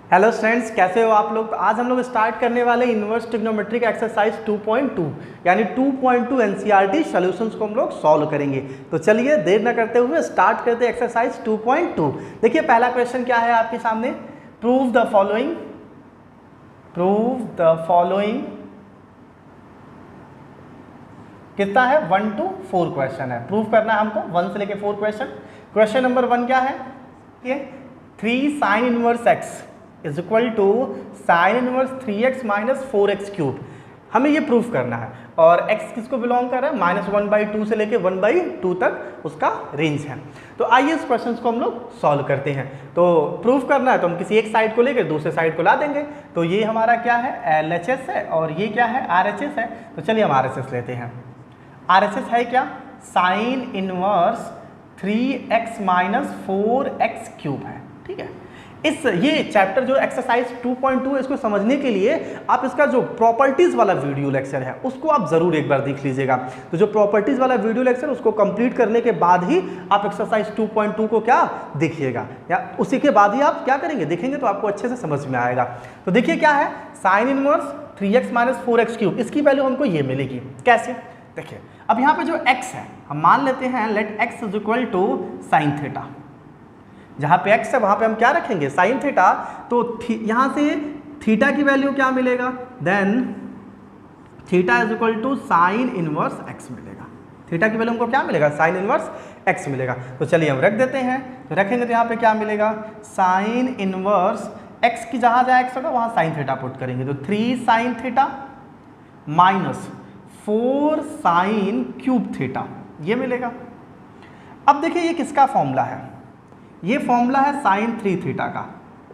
Hello students, कैसे हो आप लोग। तो आज हम लोग स्टार्ट करने वाले इन्वर्स ट्रिग्नोमेट्रिक एक्सरसाइज 2.2 यानी 2.2 एनसीईआरटी सॉल्यूशंस को हम लोग सॉल्व करेंगे। तो चलिए देर न करते हुए स्टार्ट करते हैं एक्सरसाइज 2.2। देखिए पहला क्वेश्चन क्या है आपके सामने, प्रूव द फॉलोइंग कितना है 1 to 4 क्वेश्चन है, प्रूव करना है हमको 1 से लेके 4 क्वेश्चन। क्वेश्चन नंबर 1 क्या है, ये 3 sin inverse x is equal to sine inverse 3x minus 4x cube, हमें ये प्रूफ करना है। और x किसको बिलोंग कर रहा है, -1/2 से लेके 1/2 तक उसका रेंज है। तो आइए इस क्वेश्चन को हम लोग सॉल्व करते हैं। तो प्रूफ करना है तो हम किसी एक साइड को लेकर दूसरे साइड को ला देंगे। तो ये हमारा क्या है, LHS है और ये क्या है, RHS है। तो चलिए हम RHS लेते हैं। RHS है क्या, sign inverse 3x minus 4x cube है। ठीक है, ये चैप्टर जो एक्सरसाइज 2.2 है, इसको समझने के लिए आप इसका जो प्रॉपर्टीज वाला वीडियो लेक्चर है उसको आप जरूर एक बार देख लीजिएगा। तो जो प्रॉपर्टीज वाला वीडियो लेक्चर उसको कंप्लीट करने के बाद ही आप एक्सरसाइज 2.2 को क्या देखिएगा, या उसी के बाद ही आप क्या करेंगे, देखेंगे तो आपको अच्छे से समझ में आएगा। तो देखिए क्या है, sine inverse 3x minus 4x cube, इसकी वैल्यू हमको ये मिलेगी। कैसे, देखिए अब यहाँ पे जो x है हम मान लेते हैं let x is equal to sine theta. जहाँ पे x है वहाँ पे हम क्या रखेंगे, साइन थीटा। तो यहाँ से थीटा की वैल्यू क्या मिलेगा, then theta is equal to sine inverse x मिलेगा। थीटा की वैल्यू हमको क्या मिलेगा, साइन इनवर्स x मिलेगा। तो चलिए हम रख देते हैं। तो रखेंगे तो यहाँ पे क्या मिलेगा, साइन इनवर्स x की जहाँ जहाँ x होगा वहाँ साइन थीटा पुट करेंगे। तो 3 sine theta minus 4 sine cube theta, ये मिलेगा। अब देखिए ये किसका फॉर्मूला है, ये फॉर्मूला है साइन 3 थीटा का।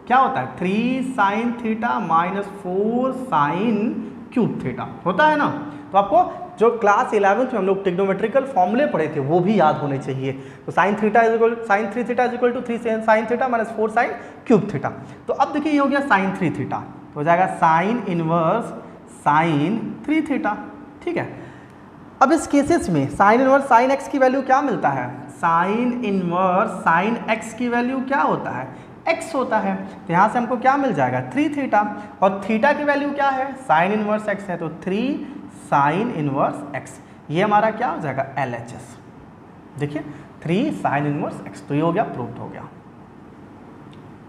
क्या होता है, 3 sine theta minus 4 sine cube theta होता है ना। तो आपको जो क्लास 11th में हम लोग ट्रिग्नोमेट्रिकल फॉर्मूले पढ़े थे वो भी याद होने चाहिए। तो sine 3 theta is equal to 3 sine theta minus 4 sine cube theta. तो अब देखिए ये हो गया साइन 3 थीटा, तो हो जाएगा साइन इनवर्स साइन 3 थीटा। ठीक है, अब इस केसेस में साइन इनवर्स साइन x की वैल्यू क्या मिलता है, साइन इनवर्स साइन x की वैल्यू क्या होता है, x होता है। तो यहाँ से हमको क्या मिल जाएगा, 3 थीटा, और थीटा की वैल्यू क्या है, साइन इनवर्स x है, तो 3 साइन इनवर्स x, ये हमारा क्या हो जाएगा, LHS। देखिए 3 साइन इनवर्स x, तो ये हो गया, प्रूफ हो गया।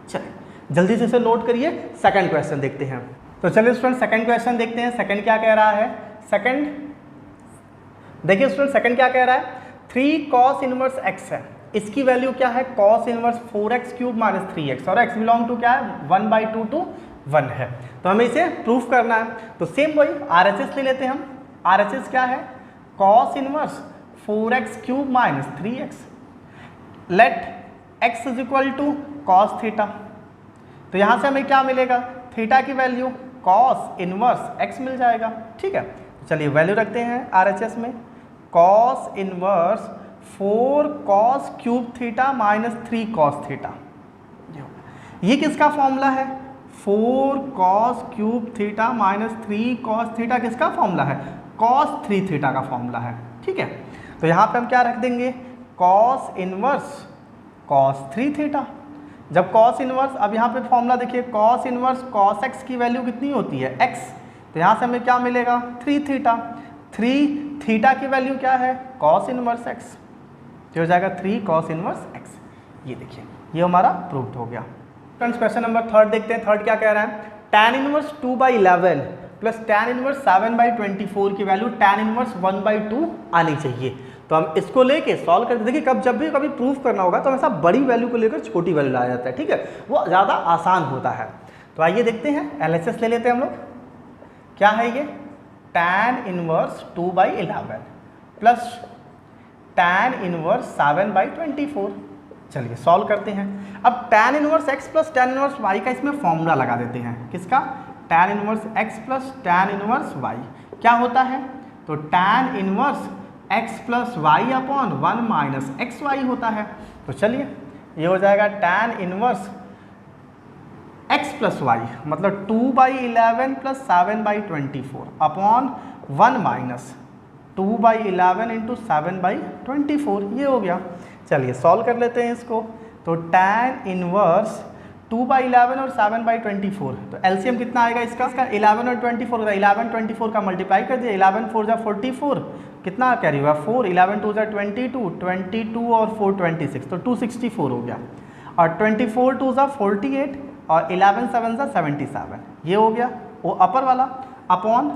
चलिए जल्दी से इसे नोट करिए, सेकंड क्वेश्चन देखते हैं। तो चलिए स्टूडेंट सेकंड क्वेश्चन देखते हैं। सेकंड क्या कह रहा है, सेकंड देखिए स्टूडेंट सेकंड क्या कह रहा है, 3 कॉस इनवर्स x है, इसकी वैल्यू क्या है, cos inverse 4x cube minus 3x, और x बिलोंग टू क्या है, 1/2 to 1 है। तो हमें इसे प्रूफ करना है। तो सेम वही RHS ले लेते हैं हम। RHS क्या है, cos inverse 4x cube minus 3x, let x is equal to cos theta. तो यहाँ से हमें क्या मिलेगा, थीटा की वैल्यू कॉस इनवर्स x मिल जाएगा। ठीक है, चलिए वैल्यू रखते हैं RHS में, cos inverse 4 cos cube theta minus 3 cos theta. ये किसका फॉर्मूला है, 4 cos cube theta minus 3 cos theta किसका फॉर्मूला है, कॉस 3 थीटा का फॉर्मूला है। ठीक है, तो यहाँ पे हम क्या रख देंगे, कॉस इनवर्स कॉस 3 थीटा। जब कॉस इनवर्स, अब यहाँ पे फॉर्मूला देखिए, कॉस इनवर्स कॉस एक्स की वैल्यू कितनी होती है, x। तो यहाँ से हमें क्या मिलेगा, 3 थीटा। 3 थीटा की वैल्यू क्या है, कॉस इनवर्स x, तो हो जाएगा 3 कॉस इनवर्स x। ये देखिए ये हमारा प्रूव्ड हो गया। फ्रेंड्स क्वेश्चन नंबर 3 देखते हैं। थर्ड क्या कह रहा है, tan inverse 2/11 plus tan inverse 7/24 की वैल्यू tan इनवर्स 1/2 आनी चाहिए। तो हम इसको लेके सॉल्व करते, देखिए जब भी कभी प्रूफ करना होगा तो हमेशा बड़ी वैल्यू को लेकर छोटी वैल्यू लाया जाता है। ठीक है, वो ज़्यादा आसान होता है। तो आइए देखते हैं, LHS ले लेते हैं हम लोग। क्या है ये, tan inverse 2/11 plus tan inverse 7/24। चलिए सॉल्व करते हैं। अब tan inverse x plus tan inverse y का इसमें फॉर्मूला लगा देते हैं। किसका, tan inverse x plus tan inverse y क्या होता है, तो tan inverse x plus y upon 1 minus x y होता है। तो चलिए ये हो जाएगा tan inverse x plus y, मतलब 2/11 प्लस 7/24 अपॉन 1 माइनस 2/11 इंटू 7/24, ये हो गया। चलिए सॉल्व कर लेते हैं इसको। तो tan इनवर्स 2/11 और 7/24, तो एलसीएम कितना आएगा इसका 11 और 24 का 11 24 का मल्टीप्लाई कर दिया, 11 4 जा 44, कितना कैरी हुआ 4, 11 2 जा 22, 22 और 4 26, तो 264 हो गया। और 24 2 जा 48 और 11 7 जा 77, ये हो गया वो अपर वाला अपॉन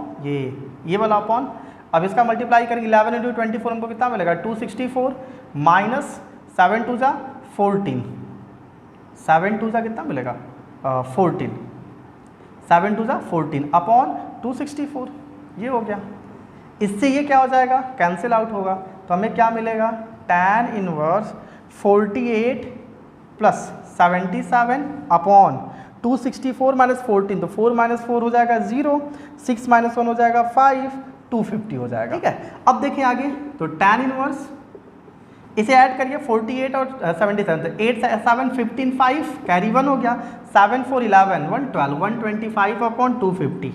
ये वाला अपॉन। अब इसका मल्टीप्लाई करेंगे 11 इंटू 24 हमको कितना मिलेगा 264 माइनस 7 2 जा 14, 7 2 जा कितना मिलेगा 14, 7 2 जा 14 अपॉन 264, ये हो गया। इससे ये क्या हो जाएगा कैंसिल आउट होगा, तो हमें क्या मिलेगा tan inverse 48 plus 77 upon 264 minus 14, तो 4 माइनस 4 हो जाएगा 0, 6 माइनस 1 हो जाएगा 5, 250 हो जाएगा। ठीक है, अब देखिए आगे, तो tan इनवर्स इसे ऐड करिए 48 और 77, तो 8 7 15 5 कैरी 1 हो गया, 7 4 11 112 125 अपॉन 250,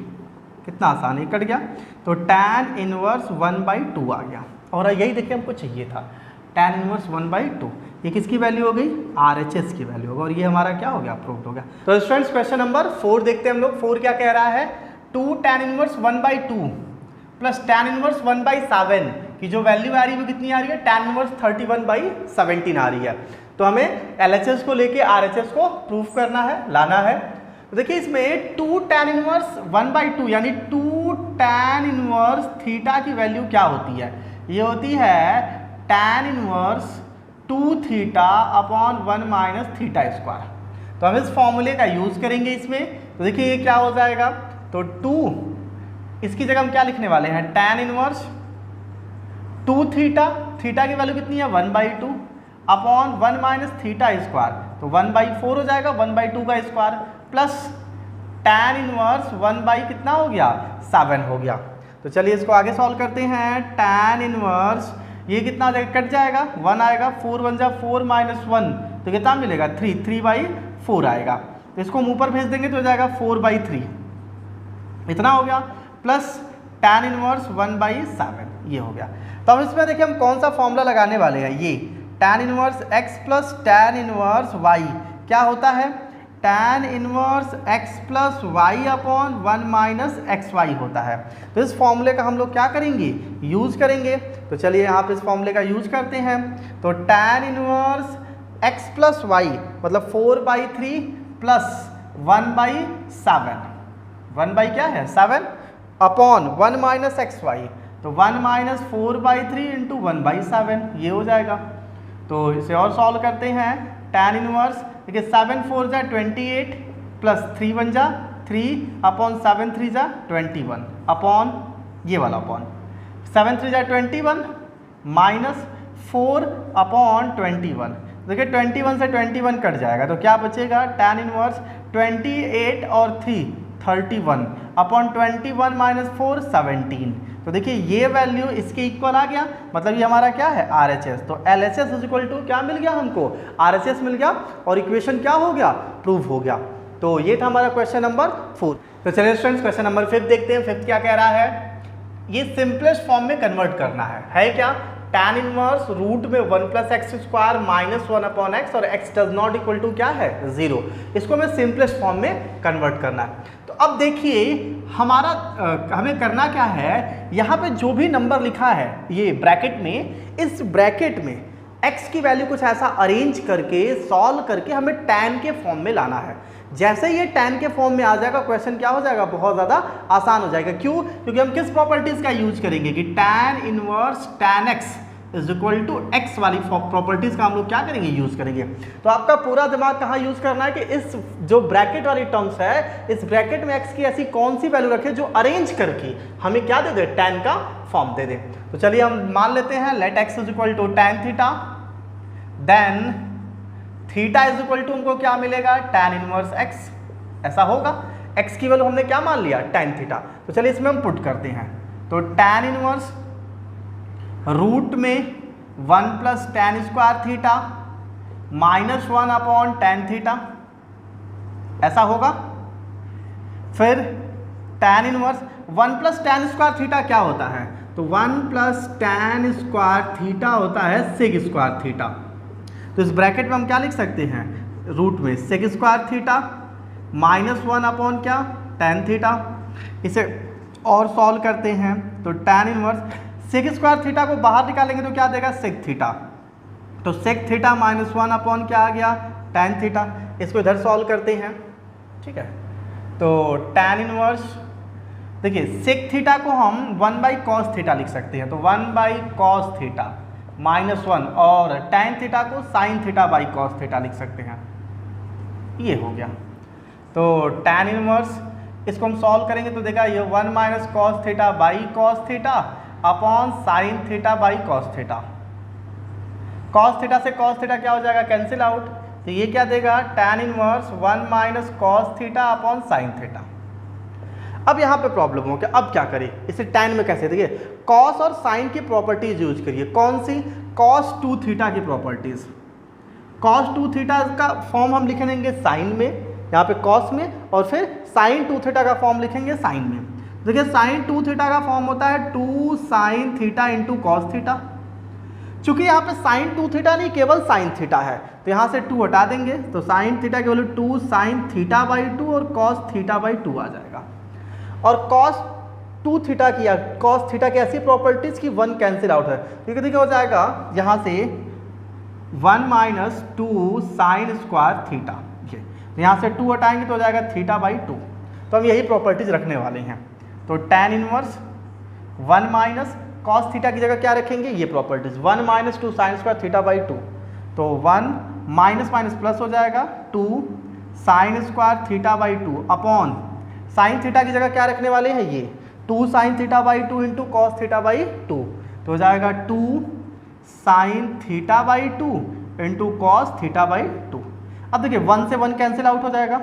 कितना आसान है, कट गया। तो tan इनवर्स 1/2 आ गया। और यही देखिए हमको चाहिए था tan इनवर्स 1/2, ये किसकी वैल्यू हो गई RHS की वैल्यू होगा, और ये हमारा क्या हो गया प्रूव्ड हो गया। तो स्टूडेंट्स क्वेश्चन नंबर 4 देखते हैं हम लोग। 4 क्या कह रहा है 2 tan inverse 1/2 plus tan inverse 1/7 की जो वैल्यू आ रही है वो कितनी आ रही है tan इनवर्स 31/17 आ रही है। तो हमें LHS को लेके RHS को प्रूफ करना है, लाना है। तो देखिए इसमें 2 tan इनवर्स 1/2 यानी 2 tan इनवर्स थीटा की वैल्यू क्या होती है, ये होती है tan inverse 2 theta upon 1 minus theta square. तो हम इस फॉर्मूले का यूज करेंगे इसमें। तो देखिए ये क्या हो जाएगा, तो 2 इसकी जगह हम क्या लिखने वाले हैं tan इनवर्स 2 थीटा, थीटा की वैल्यू कितनी है 1/2 अपॉन 1 माइनस थीटा स्क्वायर, तो 1/4 हो जाएगा 1/2 का स्क्वायर प्लस tan इनवर्स 1 कितना हो गया 7 हो गया। तो चलिए इसको आगे सॉल्व करते हैं। tan इनवर्स ये कितना कट जाएगा 1 आएगा, 4 1 जा 4 माइनस 1, तो कितना मिलेगा 3/4 आएगा। तो इसको हम ऊपर भेज देंगे तो हो जाएगा 4/3, इतना हो गया, प्लस tan इनवर्स 1/7, ये हो गया। तो अब इसमें देखिए हम कौन सा फॉर्मूला लगाने वाले हैं, ये tan inverse x plus tan inverse y क्या होता है tan inverse x plus y upon 1 minus x y होता है। तो इस फॉर्मूले का हम लोग क्या करेंगे यूज करेंगे। तो चलिए यहाँ पे इस फॉर्मूले का यूज करते हैं। तो tan inverse x plus y मतलब 4/3 प्लस 1/7, 1 क्या है 7 अपॉन 1 माइनस एक्स वाई, तो 1 माइनस 4/3 इंटू 1/7, ये हो जाएगा। तो इसे और सॉल्व करते हैं। tan इनवर्स देखिए 7 4 जा 28 प्लस 3 1 जा 3 अपॉन 7 3 जा 21 अपॉन ये वाला अपॉन 7 3 जा 21 माइनस 4 अपॉन 21, देखिए 21 से 21 कट जाएगा, तो क्या बचेगा tan इनवर्स 28 और 3 31 अपॉन 21 माइनस 4 17। तो देखिए ये वैल्यू इसके इक्वल आ गया, मतलब ये हमारा क्या है RHS। तो LHS इज इक्वल टू क्या मिल गया हमको RHS मिल गया, और इक्वेशन क्या हो गया प्रूव हो गया। तो ये था हमारा क्वेश्चन नंबर 4। तो चलिए स्टूडेंट्स क्वेश्चन नंबर 5 देखते हैं। 5 क्या कह रहा है, ये सिंपलेस्ट फॉर्म में कन्वर्ट करना है क्या tan इनवर्स रूट में 1 plus x square minus 1 upon x और x does not equal to क्या है 0, इसको हमें सिंपलेस्ट फॉर्म में कन्वर्ट करना है। तो अब देखिए हमारा हमें करना क्या है, यहाँ पे जो भी नंबर लिखा है ये ब्रैकेट में, इस ब्रैकेट में x की वैल्यू कुछ ऐसा अरेंज करके सॉल्व करके हमें tan के फॉर्म में लाना है। जैसे ये tan के फॉर्म में आ जाएगा क्वेश्चन क्या हो जाएगा बहुत ज़्यादा आसान हो जाएगा। क्यों, क्योंकि हम किस प्रॉपर्टीज़ का यूज करेंगे कि tan inverse tan x is equal to x वाली प्रॉपर्टीज़ का हम लोग क्या करेंगे यूज करेंगे। तो आपका पूरा दिमाग कहाँ यूज करना है कि इस जो ब्रैकेट वाली टर्म्स है, इस ब्रैकेट में x की ऐसी कौन सी वैल्यू रखे जो अरेंज करके हमें क्या दे दे tan का फॉर्म दे दे। तो चलिए हम मान लेते हैं let x is equal to tan theta, then theta is equal to हमको क्या मिलेगा tan इनवर्स x, ऐसा होगा। x की वैल्यू हमने क्या मान लिया tan थीटा। तो चलिए इसमें हम पुट करते हैं। तो tan इनवर्स रूट में 1 plus tan square theta minus 1 upon tan theta, ऐसा होगा। फिर tan inverse 1 plus tan square theta क्या होता है, तो 1 प्लस tan स्क्वायर थीटा होता है सेक स्क्वायर थीटा। तो इस ब्रैकेट में हम क्या लिख सकते हैं रूट में sec square theta minus 1 upon क्या, टेन थीटा। इसे और सॉल्व करते हैं तो tan inverse sec square theta को बाहर निकालेंगे तो क्या देगा, सेक थीटा। तो सेक थीटा माइनस 1 अपॉन क्या आ गया, टेन थीटा। इसको इधर सॉल्व करते हैं, ठीक है। तो टेन इनवर्स देखिए सेक थीटा को हम 1 बाई कॉस थीटा लिख सकते हैं, तो 1 बाई कॉस थीटा माइनस 1, और टेन थीटा को sine theta by cos theta लिख सकते हैं, ये हो गया। तो टेन इनवर्स इसको हम सॉल्व करेंगे तो देखा ये 1 minus cos theta by cos theta upon sine theta by cos theta. Cos theta से कॉस थीटा क्या हो जाएगा, कैंसिल आउट। तो ये क्या देगा, tan inverse 1 minus cos theta upon sine theta. अब यहाँ पे प्रॉब्लम हो गया, अब क्या करें इसे tan में कैसे, देखिए कॉस और साइन की प्रॉपर्टीज यूज करिए। कौन सी, कॉस 2 थीटा की प्रॉपर्टीज। कॉस 2 थीटा का फॉर्म हम लिख लेंगे साइन में, यहाँ पे कॉस में, और फिर साइन 2 थीटा का फॉर्म लिखेंगे साइन में। देखिए साइन 2 थीटा का फॉर्म होता है 2 sine theta into cos theta. चूंकि यहाँ पे साइन 2 थीटा नहीं केवल साइन थीटा है, तो यहाँ से 2 हटा देंगे, तो साइन थीटा केवल 2 साइन थीटा बाई 2 और कॉस थीटा बाई 2 आ जाएगा। और cos 2 थीटा की, cos थीटा की ऐसी प्रॉपर्टीज की 1 कैंसिल आउट है, क्योंकि देखिए हो जाएगा यहाँ से 1 माइनस 2 साइन स्क्वायर थीटा, ये तो यहाँ से 2 हटाएंगे तो हो जाएगा थीटा बाई 2। तो हम यही प्रॉपर्टीज रखने वाले हैं। तो tan inverse 1 minus cos theta की जगह क्या रखेंगे, ये properties 1 minus 2 sign square theta by 2। तो 1 माइनस माइनस प्लस हो जाएगा 2 sign square theta by 2 upon sine theta की जगह क्या रखने वाले हैं, ये 2 sine theta by 2 into cos theta by 2। तो हो जाएगा 2 sine theta by 2 into cos theta by 2। अब देखिए 1 से 1 कैंसिल आउट हो जाएगा,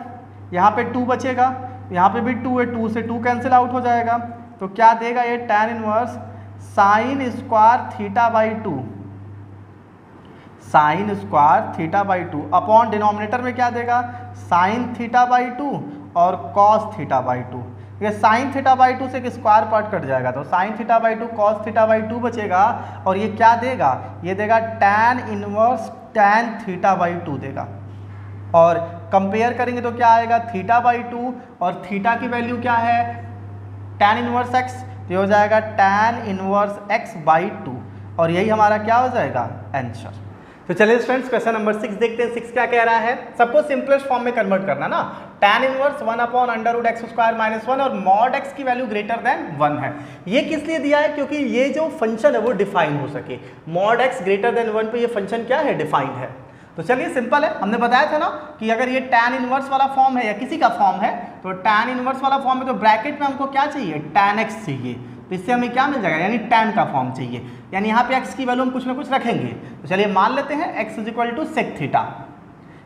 यहाँ पे 2 बचेगा, यहाँ पे भी 2 है, 2 से 2 कैंसिल आउट हो जाएगा। तो क्या देगा ये, tan inverse sine square theta by 2, sign square theta by 2 upon denominator में क्या देगा, साइन थीटा बाई 2 और कॉस थीटा बाई 2। ये साइन थीटा बाई 2 से एक स्क्वायर पार्ट कट जाएगा, तो sine theta by 2 cos theta by 2 बचेगा, और ये क्या देगा, ये देगा tan inverse tan theta by 2 देगा। और कंपेयर करेंगे तो क्या आएगा, थीटा बाई 2 और थीटा की वैल्यू क्या है, tan इनवर्स x, तो हो जाएगा tan इनवर्स x बाई 2, और यही हमारा क्या हो जाएगा, आंसर। तो चलिए फ्रेंड्स क्वेश्चन नंबर 6 देखते हैं। 6 क्या कह रहा है, सबको सिंपलेस्ट फॉर्म में कन्वर्ट करना ना। tan inverse 1 upon under root x square minus 1 और मॉड x की वैल्यू ग्रेटर देन 1 है। ये किस लिए दिया है, क्योंकि ये जो फंक्शन है वो डिफाइन हो सके। मॉड x ग्रेटर देन 1 पे ये फंक्शन क्या है, डिफाइंड है। तो चलिए सिंपल है, हमने बताया था ना कि अगर ये tan इनवर्स वाला फॉर्म है या किसी का फॉर्म है, तो tan इनवर्स वाला फॉर्म है तो ब्रैकेट में हमको क्या चाहिए, tan x चाहिए। तो इससे हमें क्या मिल जाएगा, यानी tan का फॉर्म चाहिए, यानी यहाँ पे x की वैल्यू हम कुछ ना कुछ रखेंगे। तो चलिए मान लेते हैं x is equal to sec theta.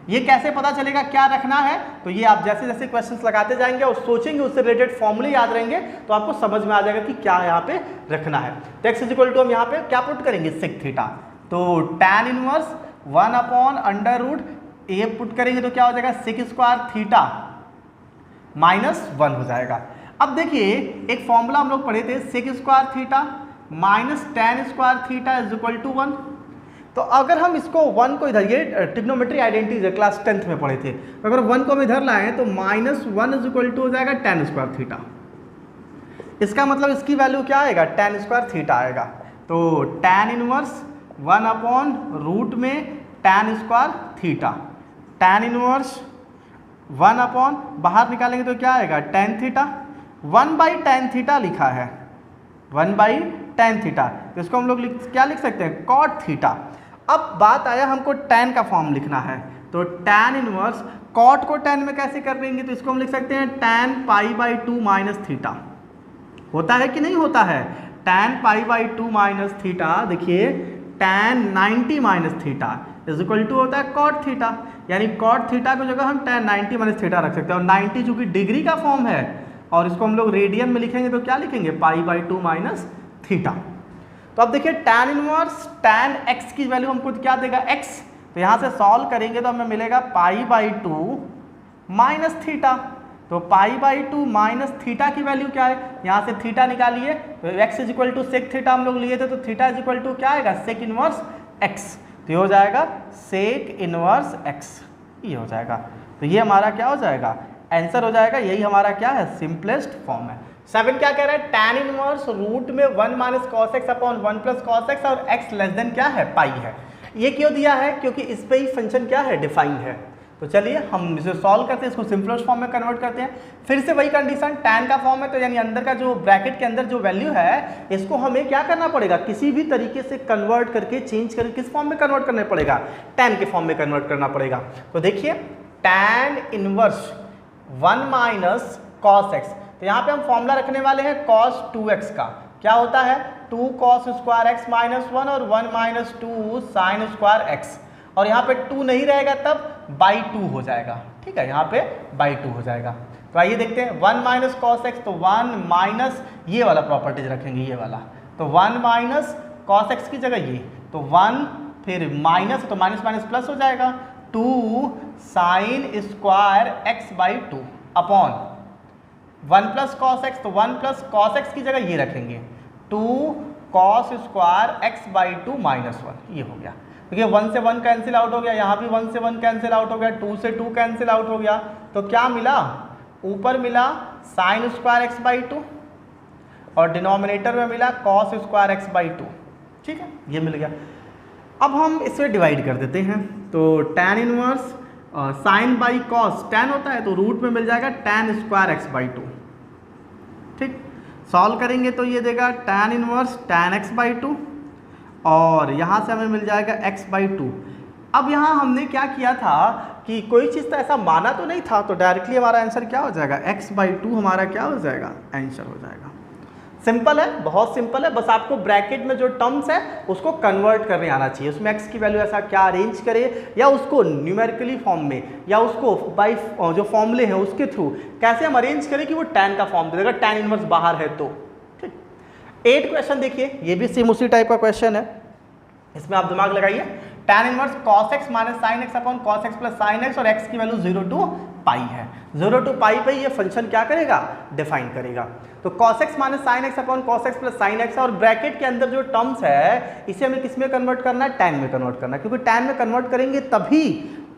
ये कैसे पता चलेगा क्या रखना है, तो ये आप जैसे जैसे क्वेश्चंस लगाते जाएंगे और सोचेंगे, उससे रिलेटेड फॉर्मूले याद रहेंगे, तो आपको समझ में आ जाएगा कि क्या यहाँ पे रखना है। तो x इज इक्वल टू हम यहाँ पे क्या पुट करेंगे, सेक थीटा। तो tan inverse 1 upon under root a put करेंगे तो क्या हो जाएगा, सेक स्क्वायर थीटा माइनस 1 हो जाएगा। अब देखिए एक फॉर्मूला हम लोग पढ़े थे, sec square theta minus tan square theta is equal to 1। तो अगर हम इसको 1 को इधर, ये ट्रिग्नोमेट्री आइडेंटिटीज है, क्लास 10th में पढ़े थे, तो अगर 1 को हम इधर लाएं तो माइनस 1 इज इक्वल टू हो जाएगा tan स्क्वायर थीटा। इसका मतलब इसकी वैल्यू क्या आएगा, tan स्क्वायर थीटा आएगा। तो tan इनवर्स 1 अपॉन रूट में tan square theta, tan inverse 1 upon बाहर निकालेंगे तो क्या आएगा, tan theta. 1 by tan theta लिखा है, 1 बाई tan थीटा, तो इसको हम लोग क्या लिख सकते हैं, cot थीटा। अब बात आया हमको tan का फॉर्म लिखना है, तो tan इनवर्स cot को tan में कैसे कर देंगे, तो इसको हम लिख सकते हैं tan pi by 2 minus theta. होता है कि नहीं होता है, tan pi by 2 minus theta, देखिए tan 90 minus theta is equal to होता है cot थीटा, यानी cot थीटा की जगह हम tan 90 माइनस थीटा रख सकते हैं। और 90 चूंकि डिग्री का फॉर्म है और इसको हम लोग रेडियन में लिखेंगे तो क्या लिखेंगे, पाई बाई 2 माइनस थीटा। तो अब देखिए tan इनवर्स tan x की वैल्यू हमको क्या देगा, x, तो यहाँ से सॉल्व करेंगे तो हमें मिलेगा पाई बाई 2 माइनस थीटा। तो पाई बाई 2 माइनस थीटा की वैल्यू क्या है, यहाँ से थीटा निकालिए, तो x is equal to sec theta हम लोग लिए थे, तो थीटा इज इक्वल टू क्या आएगा, सेक इनवर्स x। तो ये हो जाएगा सेक इनवर्स x। ये हो जाएगा। तो ये हमारा क्या हो जाएगा, आंसर हो जाएगा। यही हमारा क्या है, सिंपलेस्ट फॉर्म है। 7 क्या कह रहा है, tan इनवर्स रूट में 1 minus cos x upon 1 plus cos x और x लेस देन क्या है, पाई है। ये क्यों दिया है, क्योंकि इस पे ही फंक्शन क्या है, डिफाइन है। तो चलिए हम इसे सॉल्व करते हैं, इसको सिंपलेस्ट फॉर्म में कन्वर्ट करते हैं। फिर से वही कंडीशन, tan का फॉर्म है तो यानी अंदर का जो ब्रैकेट के अंदर जो वैल्यू है इसको हमें क्या करना पड़ेगा, किसी भी तरीके से कन्वर्ट करके चेंज करके किस फॉर्म में कन्वर्ट करना पड़ेगा, tan के फॉर्म में कन्वर्ट करना पड़ेगा। तो देखिए tan inverse 1 minus cos x, तो यहाँ पे हम फॉर्मूला रखने वाले हैं cos 2x का। क्या होता है, 2 cos स्क्वायर एक्स माइनस 1 और 1 माइनस 2 साइन स्क्वायर एक्स, और यहाँ पे 2 नहीं रहेगा तब बाई 2 हो जाएगा। ठीक है, यहाँ पे बाई 2 हो जाएगा। तो आइए देखते हैं 1 माइनस कॉस एक्स, तो 1 माइनस ये वाला प्रॉपर्टीज रखेंगे, ये वाला, तो 1 माइनस कॉस एक्स की जगह ये, तो 1 फिर माइनस, तो माइनस माइनस प्लस हो जाएगा, 2 sine square x by 2 upon 1 plus cos x, तो 1 प्लस कॉस एक्स की जगह ये रखेंगे, 2 cos square x by 2 minus 1, ये हो गया। देखिए 1 से 1 कैंसिल आउट हो गया, यहाँ भी 1 से 1 कैंसिल आउट हो गया, 2 से 2 कैंसिल आउट हो गया, तो क्या मिला, ऊपर मिला साइन स्क्वायर एक्स बाई 2 और डिनोमिनेटर में मिला कॉस स्क्वायर एक्स बाई 2। ठीक है, ये मिल गया। अब हम इसे डिवाइड कर देते हैं, तो tan inverse sine by cos, tan होता है तो रूट में मिल जाएगा tan स्क्वायर एक्स बाई 2। ठीक, सॉल्व करेंगे तो ये देगा tan inverse tan x by 2 और यहाँ से हमें मिल जाएगा x बाई 2। अब यहाँ हमने क्या किया था कि कोई चीज़ तो ऐसा माना तो नहीं था, तो डायरेक्टली हमारा आंसर क्या हो जाएगा, x बाई 2 हमारा क्या हो जाएगा, आंसर हो जाएगा। सिंपल है, बहुत सिंपल है, बस आपको ब्रैकेट में जो टर्म्स है उसको कन्वर्ट करने आना चाहिए, उसमें x की वैल्यू ऐसा क्या अरेंज करे या उसको न्यूमेरिकली फॉर्म में या उसको बाई जो फॉर्मूले हैं उसके थ्रू कैसे हम अरेंज करें कि वो tan का फॉर्म दे देगा, tan इनवर्स बाहर है तो। ठीक, 8 क्वेश्चन देखिए, ये भी सेम उसी टाइप का क्वेश्चन है, इसमें आप दिमाग लगाइए। tan inverse cos x minus sine x upon cos x plus sine x और x की वैल्यू 0 टू पाई है, 0 टू पाई पे ये फंक्शन क्या करेगा, डिफाइन करेगा। तो cos x minus sine x upon cos x plus sine x, और ब्रैकेट के अंदर जो टर्म्स है इसे हमें किस में कन्वर्ट करना है, tan में कन्वर्ट करना है, क्योंकि tan में कन्वर्ट करेंगे तभी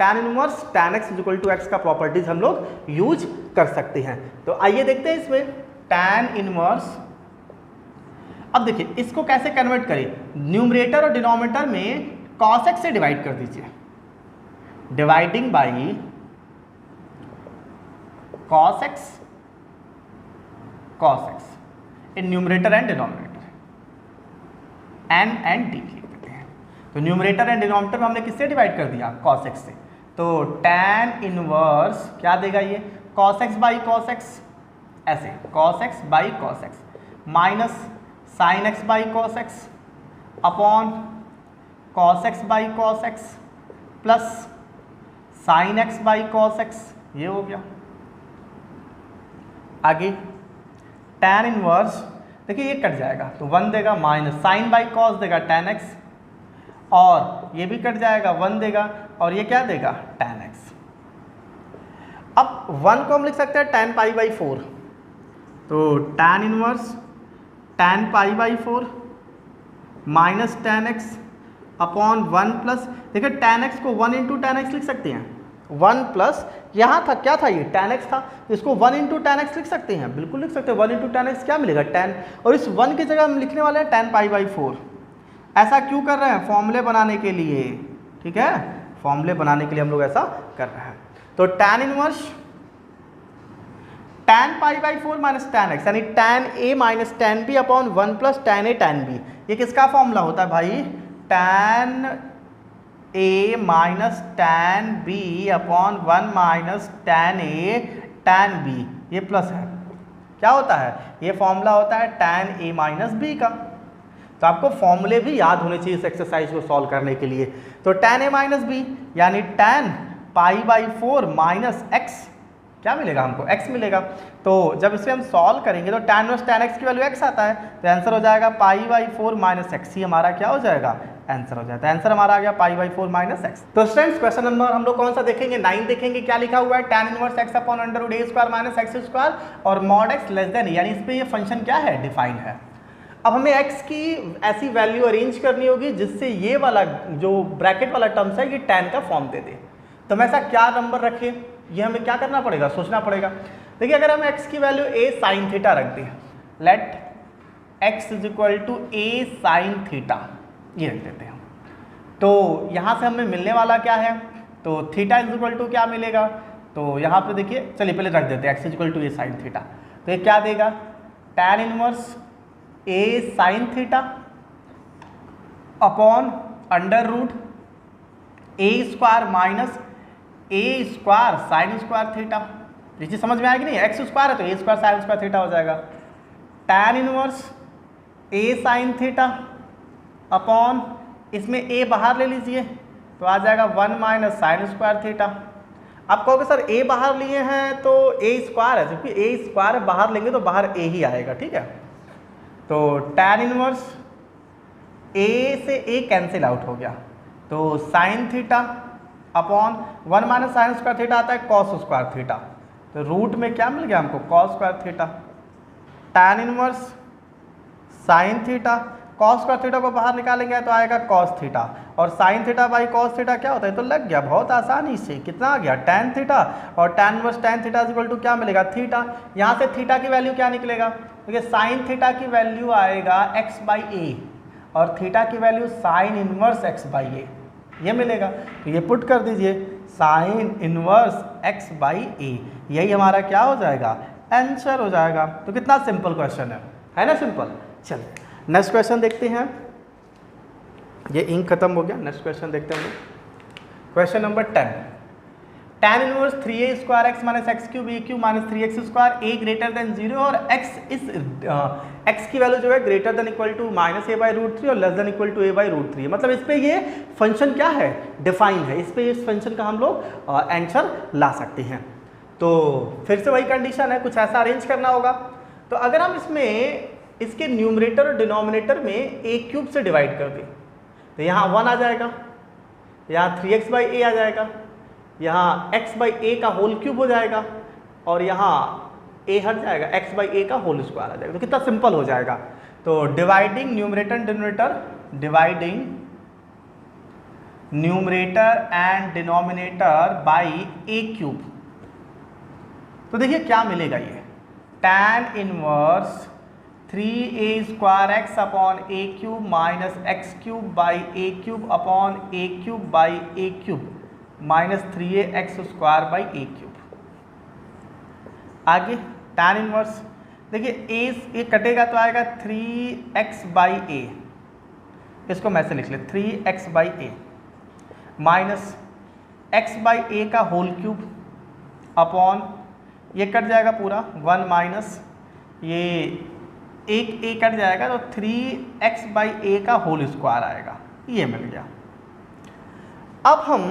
tan inverse tan x equal to x का प्रॉपर्टीज हम लोग यूज कर सकते हैं। तो आइए देखते हैं इसमें tan इनवर्स। अब देखिए इसको कैसे कन्वर्ट करें, न्यूमरेटर और डिनोमिनेटर में cos x से डिवाइड कर दीजिए, dividing by cos x in numerator and denominator, n and d लिख देते हैं। तो न्यूमरेटर एंड डिनोमिनेटर में हमने किससे डिवाइड कर दिया, cos x से, तो tan इनवर्स क्या देगा ये, cos x by cos x, ऐसे cos x by cos x minus sine x by cos x upon cos x by cos x plus sine x by cos x, ये हो गया। आगे tan इनवर्स, देखिए ये कट जाएगा तो 1 देगा, माइनस साइन बाई कॉस देगा tan x, और ये भी कट जाएगा 1 देगा, और ये क्या देगा tan x। अब 1 को हम लिख सकते हैं tan पाई बाई 4, तो tan inverse tan pi by 4 minus tan x upon 1 plus, देखिए tan x को 1 इंटू tan x लिख सकते हैं, 1 प्लस यहाँ था क्या था, ये tan x था, इसको 1 इंटू tan x लिख सकते हैं, बिल्कुल लिख सकते हैं। 1 इंटू tan x क्या मिलेगा, tan, और इस 1 की जगह हम लिखने वाले हैं tan पाई बाई 4। ऐसा क्यों कर रहे हैं, फॉर्मूले बनाने के लिए, ठीक है, फॉर्मूले बनाने के लिए हम लोग ऐसा कर रहे हैं। तो tan inverse tan pi by 4 minus tan x, यानी tan a minus tan b upon 1 plus tan a tan b, ये किसका फॉर्मूला होता है भाई, tan a minus tan b upon 1 minus tan a tan b, ये plus है, क्या होता है, ये फॉर्मूला होता है tan a माइनस b का। तो आपको फॉर्मूले भी याद होने चाहिए इस एक्सरसाइज को सॉल्व करने के लिए। तो tan a माइनस b यानी tan pi by 4 minus x, क्या मिलेगा हमको, x मिलेगा। तो जब इसे हम सॉल्व करेंगे तो tan इनवर्स tan x की वैल्यू x आता है, तो आंसर हो जाएगा पाई बाई 4 माइनस x, ही हमारा क्या हो जाएगा, आंसर हो जाता है। आंसर हमारा आ गया पाई बाई 4 माइनस x। तो स्टूडेंट्स क्वेश्चन नंबर हम लोग कौन सा देखेंगे, 9 देखेंगे। क्या लिखा हुआ है, tan inverse x upon under root a square minus x square और मॉड x लेस देन, यानी इस पे ये फंक्शन क्या है, डिफाइन है। अब हमें x की ऐसी वैल्यू अरेंज करनी होगी जिससे ये वाला जो ब्रैकेट वाला टर्म्स है ये tan का फॉर्म दे दे। तो हम ऐसा क्या नंबर रखें, ये हमें क्या करना पड़ेगा, सोचना पड़ेगा। देखिए अगर हम x की वैल्यू a साइन थीटा रख दें, let x is equal to a sine theta, ये रख देते हैं, तो यहाँ से हमें मिलने वाला क्या है, तो थीटा इज इक्वल टू क्या मिलेगा, तो यहाँ पे देखिए, चलिए पहले रख देते हैं x is equal to a sine theta, तो ये क्या देगा, tan inverse a sine theta upon under root a square minus a square sine square theta. ये चीज समझ में आएगी नहीं, एक्स स्क्वायर है तो a square sine square theta हो जाएगा, tan inverse a sine theta upon, इसमें a बाहर ले लीजिए तो आ जाएगा 1 माइनस साइन स्क्वायर थीटा। आप कहोगे सर a बाहर लिए हैं तो a स्क्वायर है, क्योंकि a स्क्वायर बाहर लेंगे तो बाहर a ही आएगा, ठीक है। तो tan इनवर्स a से a कैंसिल आउट हो गया, तो sign theta upon 1 minus sign square theta आता है कॉस स्क्वायर थीटा, तो रूट में क्या मिल गया हमको, cos square theta. tan inverse sine theta, cos square theta को बाहर निकालेंगे तो आएगा कॉस थीटा, और sine theta by cos theta क्या होता है, तो लग गया बहुत आसानी से, कितना आ गया tan थीटा, और tan inverse tan theta equal to क्या मिलेगा, थीटा। यहाँ से थीटा की वैल्यू क्या निकलेगा, देखिए साइन थीटा की वैल्यू आएगा x बाई ए, और थीटा की value sine inverse x by a, ये मिलेगा। तो ये पुट कर दीजिए, sine inverse x by a, यही हमारा क्या हो जाएगा, आंसर हो जाएगा। तो कितना सिंपल क्वेश्चन है ना, सिंपल। चलिए नेक्स्ट क्वेश्चन देखते हैं, ये इंक खत्म हो गया, नेक्स्ट क्वेश्चन देखते हैं। Question number 10, tan inverse 3a square x minus x cube a cube minus 3x square a greater than 0 और x की वैल्यू जो है greater than equal to minus a by root 3 और less than equal to a by root 3, मतलब इस पे ये function क्या है, डिफाइन है, इस पे इस फंक्शन का हम लोग आंसर ला सकते हैं। तो फिर से वही कंडीशन है, कुछ ऐसा अरेंज करना होगा। तो अगर हम इसमें इसके न्यूमरेटर और डिनोमिनेटर में ए क्यूब से डिवाइड कर दें तो यहाँ 1 आ जाएगा, यहाँ 3x बाई ए आ जाएगा, यहाँ x बाई ए का होल क्यूब हो जाएगा, और यहाँ a हट जाएगा, x बाई ए का होल स्क्वायर आ जाएगा। तो कितना सिंपल हो जाएगा। तो dividing numerator and denominator, dividing numerator and denominator by A cube, तो देखिए क्या मिलेगा, ये tan inverse 3a square x upon A cube minus x cube by A cube upon A cube by A cube minus 3a x square by A cube. आगे tan inverse, देखिए ए कटेगा तो आएगा 3x बाई ए, इसको मैं से लिख ले 3x by a minus x by a का होल क्यूब अपॉन, ये कट जाएगा पूरा 1 माइनस ये एक ए कट जाएगा तो 3x बाई ए का होल स्क्वायर आएगा, ये मिल गया। अब हम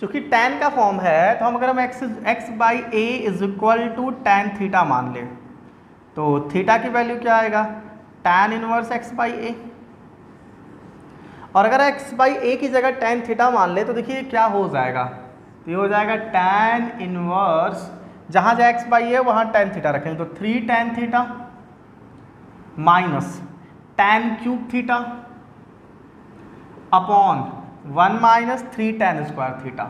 चूंकि tan का फॉर्म है तो हम अगर हम x by a is equal to tan theta मान लें तो थीटा की वैल्यू क्या आएगा, tan inverse x by a, और अगर x बाई ए की जगह tan थीटा मान ले तो देखिए क्या हो जाएगा, तो ये हो जाएगा tan इनवर्स, जहाँ जहाँ x बाई ए वहाँ tan थीटा रखेंगे तो 3 tan theta minus tan cube theta upon 1 minus 3 tan square theta.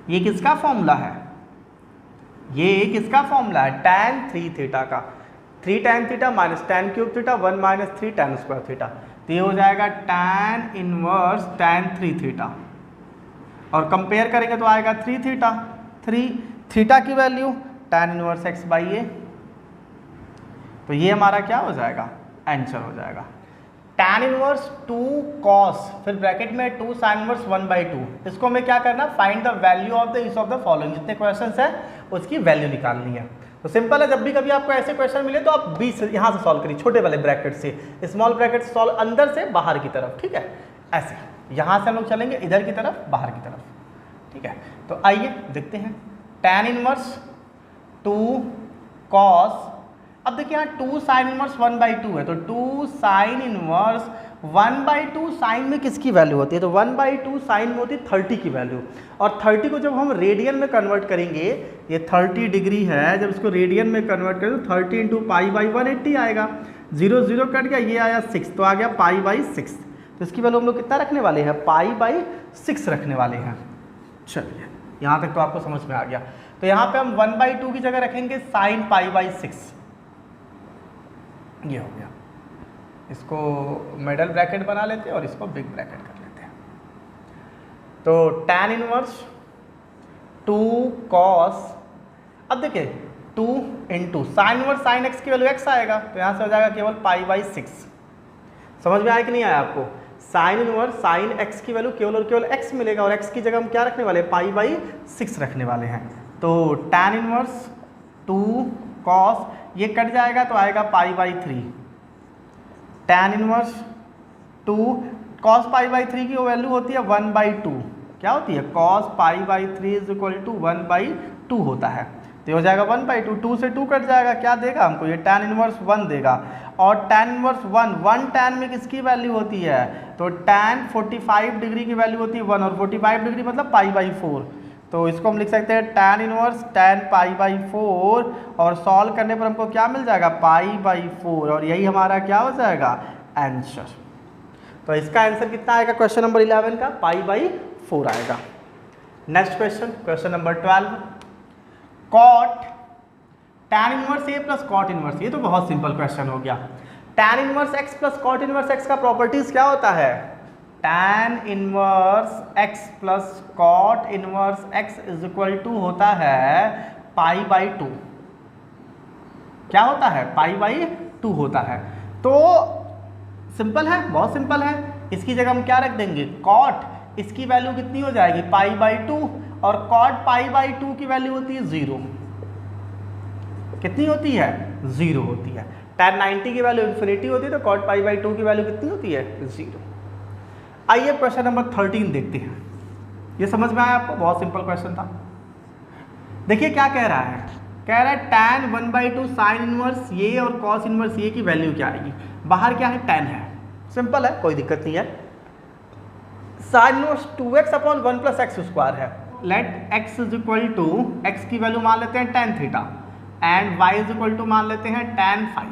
ये किसका फॉर्मूला है, ये किसका फॉर्मूला है, tan 3 थीटा का, 3 tan theta minus tan cube theta 1 minus 3 tan square theta, तो ये हो जाएगा tan इनवर्स tan 3 थीटा, और कंपेयर करेंगे तो आएगा 3 थीटा, 3 थीटा की वैल्यू tan inverse x by a, तो ये हमारा क्या हो जाएगा, आंसर हो जाएगा। tan इनवर्स 2 cos, फिर ब्रैकेट में 2 sin इनवर्स 1 बाई 2, इसको हमें क्या करना, find the value of the each of the following, जितने क्वेश्चंस है उसकी वैल्यू निकालनी है। तो सिंपल है, जब भी कभी आपको ऐसे क्वेश्चन मिले तो आप 20 यहाँ से सॉल्व करिए, छोटे वाले ब्रैकेट से, स्मॉल ब्रैकेट से सॉल्व, अंदर से बाहर की तरफ, ठीक है, ऐसे यहाँ से हम लोग चलेंगे इधर की तरफ, बाहर की तरफ, ठीक है। तो आइए देखते हैं, tan इनवर्स 2 cos, अब देखिए यहाँ 2 साइन इनवर्स 1 बाई 2 है, तो 2 साइन इनवर्स 1 बाई 2 साइन में किसकी वैल्यू होती है, तो 1 बाई 2 साइन में होती है 30 की वैल्यू, और 30 को जब हम रेडियन में कन्वर्ट करेंगे, ये 30 डिग्री है, जब इसको रेडियन में कन्वर्ट करें तो 30 इंटू पाई बाई 180 आएगा, 0 0 कट गया, ये आया 6, तो आ गया पाई बाई 6, तो इसकी वैल्यू हम लोग कितना रखने वाले हैं, पाई बाई 6 रखने वाले हैं। चलिए यहाँ तक तो आपको समझ में आ गया। तो यहाँ पे हम 1/2 की जगह रखेंगे साइन π/6, ये हो गया। इसको मिडल ब्रैकेट बना लेते हैं और इसको बिग ब्रैकेट कर लेते हैं। तो tan इनवर्स 2 cos, अब देखिए 2 into sine inverse sine x की वैल्यू x आएगा, तो यहाँ से हो जाएगा केवल π/6। समझ में आया कि नहीं आया आपको? साइन इनवर्स साइन x की वैल्यू केवल और केवल x मिलेगा, और x की जगह हम क्या रखने वाले हैं? π/6 रखने वाले हैं। तो tan इनवर्स 2 cos, ये कट जाएगा तो आएगा π/3। tan इनवर्स 2 cos π/3 की वैल्यू होती है 1/2। क्या होती है? cos π/3 इज इक्वल टू 1/2 होता है। तो हो जाएगा 1/2, 2 से 2 कट जाएगा, क्या देगा हमको? ये tan इनवर्स 1 देगा। और tan इनवर्स 1 tan में किसकी वैल्यू होती है? तो tan 45 डिग्री की वैल्यू होती है 1, और 45 डिग्री मतलब π/4। तो इसको हम लिख सकते हैं tan इनवर्स tan π/4, और सॉल्व करने पर हमको क्या मिल जाएगा? π/4, और यही हमारा क्या हो जाएगा? आंसर। तो इसका आंसर कितना आएगा क्वेश्चन नंबर 11 का? π/4 आएगा। Next question, question number 12, cot tan inverse a plus cot inverse, ये तो बहुत सिंपल क्वेश्चन हो गया। tan inverse x plus cot inverse x का प्रॉपर्टीज क्या होता है? tan inverse x plus cot inverse x is equal to होता है π/2। क्या होता है? π/2 होता है। तो सिंपल है, बहुत सिंपल है। इसकी जगह हम क्या रख देंगे? कॉट, इसकी वैल्यू कितनी हो जाएगी? π/2, और कॉट π/2 की वैल्यू होती है 0। कितनी होती है? 0 होती है। tan 90 की वैल्यू इन्फिनिटी होती है, तो कॉट π/2 की वैल्यू कितनी होती है? 0। आइए क्वेश्चन नंबर 13 देखते हैं। ये समझ में आया आपको? बहुत सिंपल क्वेश्चन था। देखिए क्या कह रहा है, कह रहा है tan 1/2 साइन इनवर्स ये और कॉस इनवर्स ये की वैल्यू क्या आएगी? बाहर क्या है? tan है, सिंपल है, कोई दिक्कत नहीं है। Sine inverse 2x upon 1 plus x square है। Let x is equal to, x की वैल्यू मान लेते हैं tan theta, and y is equal to मान लेते हैं tan फाई।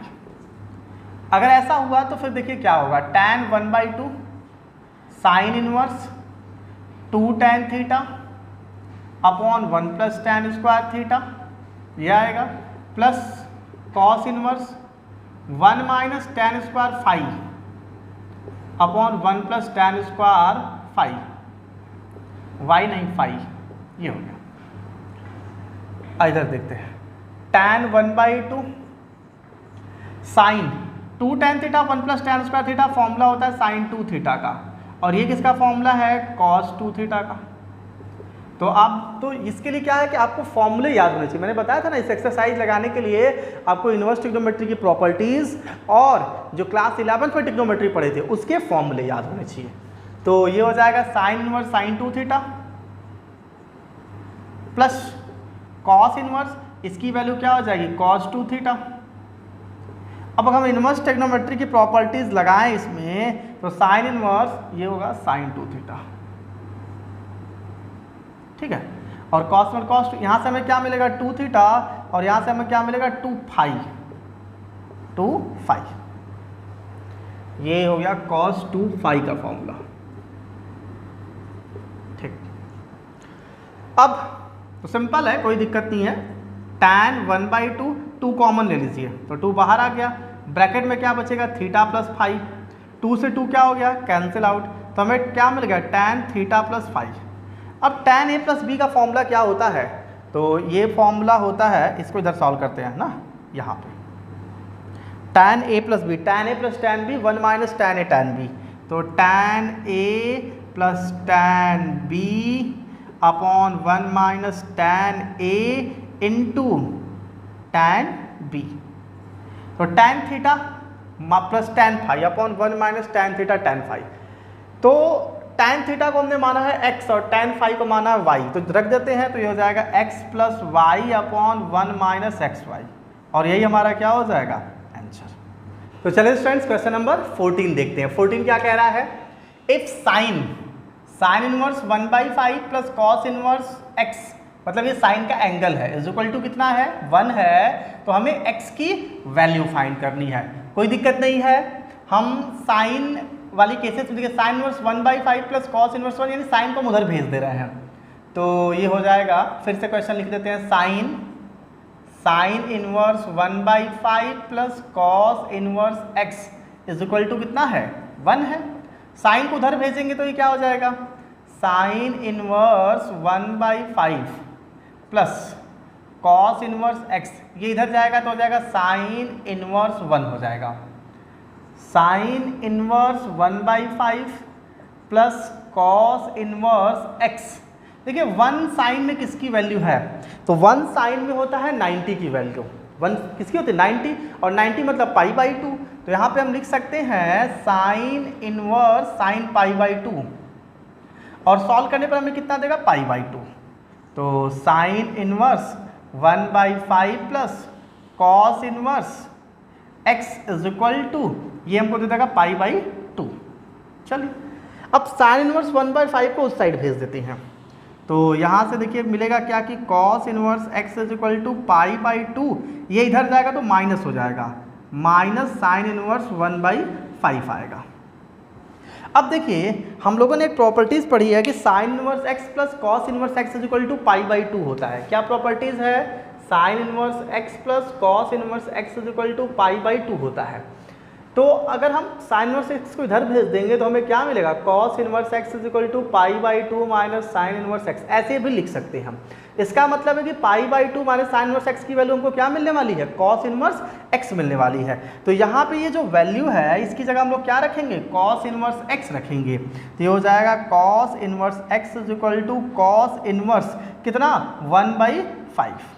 अगर ऐसा हुआ तो फिर देखिए क्या होगा? tan 1/2 साइन इनवर्स 2 tan थीटा upon 1 plus tan square theta, यह आएगा, plus cos inverse 1 minus tan square phi upon 1 plus tan square phi, y नहीं फाई, ये हो गया। इधर देखते हैं, tan 1/2 sine 2 tan theta 1 plus tan square theta, formula होता है साइन 2 थीटा का, और ये किसका फॉर्मूला है? cos 2 थीटा का। तो अब तो इसके लिए क्या है कि आपको फॉर्मूले याद होने चाहिए। मैंने बताया था ना, इस एक्सरसाइज लगाने के लिए आपको इनवर्स ट्रिग्नोमेट्री की प्रॉपर्टीज और जो क्लास 11 में ट्रिग्नोमेट्री पढ़े थे उसके फॉर्मूले याद होने चाहिए। तो ये हो जाएगा sine inverse sine 2 theta plus cos inverse, इसकी वैल्यू क्या हो जाएगी? cos 2 theta. अब अगर हम इनवर्स ट्रिग्नोमेट्री की प्रॉपर्टीज लगाएं इसमें, तो साइन इनवर्स ये होगा साइन 2 थीटा, ठीक है। और cos 1 cos 2, यहाँ से हमें क्या मिलेगा? 2 थीटा, और यहाँ से हमें क्या मिलेगा? 2 फाई। ये हो गया cos 2 फाई का फॉर्मूला, ठीक। अब तो सिंपल है, कोई दिक्कत नहीं है। tan 1/2, 2 कॉमन ले लीजिए, तो 2 बाहर आ गया, ब्रैकेट में क्या बचेगा? थीटा प्लस फाई, 2 से 2 क्या हो गया? कैंसिल आउट, तो हमें क्या मिल गया? tan theta plus phi. अब tan a प्लस बी का फॉर्मूला क्या होता है? तो ये फॉर्मूला होता है, इसको इधर सॉल्व करते हैं ना, यहाँ पे tan a plus b, tan a plus tan b 1 minus tan a tan b, तो tan a plus tan b upon 1 minus tan a into tan b, तो tan theta plus tan phi upon 1 minus tan theta tan phi. तो tan theta को हमने माना है x और tan phi को माना है y, तो रख देते हैं, तो ये हो जाएगा x plus y upon 1 minus x y, और यही हमारा क्या हो जाएगा? आंसर। तो चलिए फ्रेंड्स क्वेश्चन नंबर 14 देखते हैं। 14 क्या कह रहा है? If sign inverse 1/5 plus cos inverse x, मतलब ये साइन का एंगल है, इज इक्वल टू कितना है? 1 है, तो हमें x की वैल्यू फाइंड करनी है। कोई दिक्कत नहीं है, हम साइन वाली केसेस में देखिए, sign inverse 1/5 plus cos inverse 1, यानी साइन को हम उधर भेज दे रहे हैं। तो तो ये हो जाएगा, फिर से क्वेश्चन लिख देते हैं, sine inverse 1/5 plus cos inverse x is equal to कितना है, 1 है। साइन को उधर भेजेंगे तो ये क्या हो जाएगा, sign inverse 1/5 plus cos inverse x, ये इधर जाएगा तो हो जाएगा साइन इनवर्स 1 हो जाएगा। Sign inverse 1/5 plus cos inverse x. देखिए 1 साइन में किसकी वैल्यू है, तो 1 साइन में होता है 90 की वैल्यू। 1 किसकी होती है, 90, और 90 मतलब π/2। तो यहाँ पे हम लिख सकते हैं साइन इनवर्स साइन π/2, और सॉल्व करने पर हमें कितना देगा, π/2। तो sine inverse 1/5 plus cos inverse x is equal to, ये हमको दे देगा π/2। चलिए अब साइन इनवर्स 1/5 को उस साइड भेज देते हैं। तो यहाँ से देखिए मिलेगा क्या कि cos inverse x is equal to π/2, ये इधर जाएगा तो माइनस हो जाएगा, माइनस साइन इनवर्स 1/5 आएगा। अब देखिए हम लोगों ने एक प्रॉपर्टीज पढ़ी है कि sine inverse x plus cos inverse x is equal to π/2 होता है। क्या प्रॉपर्टीज है, sine inverse x plus cos inverse x is equal to π/2 होता है। तो अगर हम साइन इनवर्स x को इधर भेज देंगे तो हमें क्या मिलेगा, cos inverse x is equal to π/2 minus sine inverse x, ऐसे भी लिख सकते हैं हम। इसका मतलब है कि π/2 माइनस साइन इनवर्स x की वैल्यू हमको क्या मिलने वाली है, कॉस इनवर्स x मिलने वाली है। तो यहाँ पे ये जो वैल्यू है इसकी जगह हम लोग क्या रखेंगे, कॉस इनवर्स x रखेंगे। तो ये हो जाएगा cos inverse x is equal to cos inverse कितना, 1/5।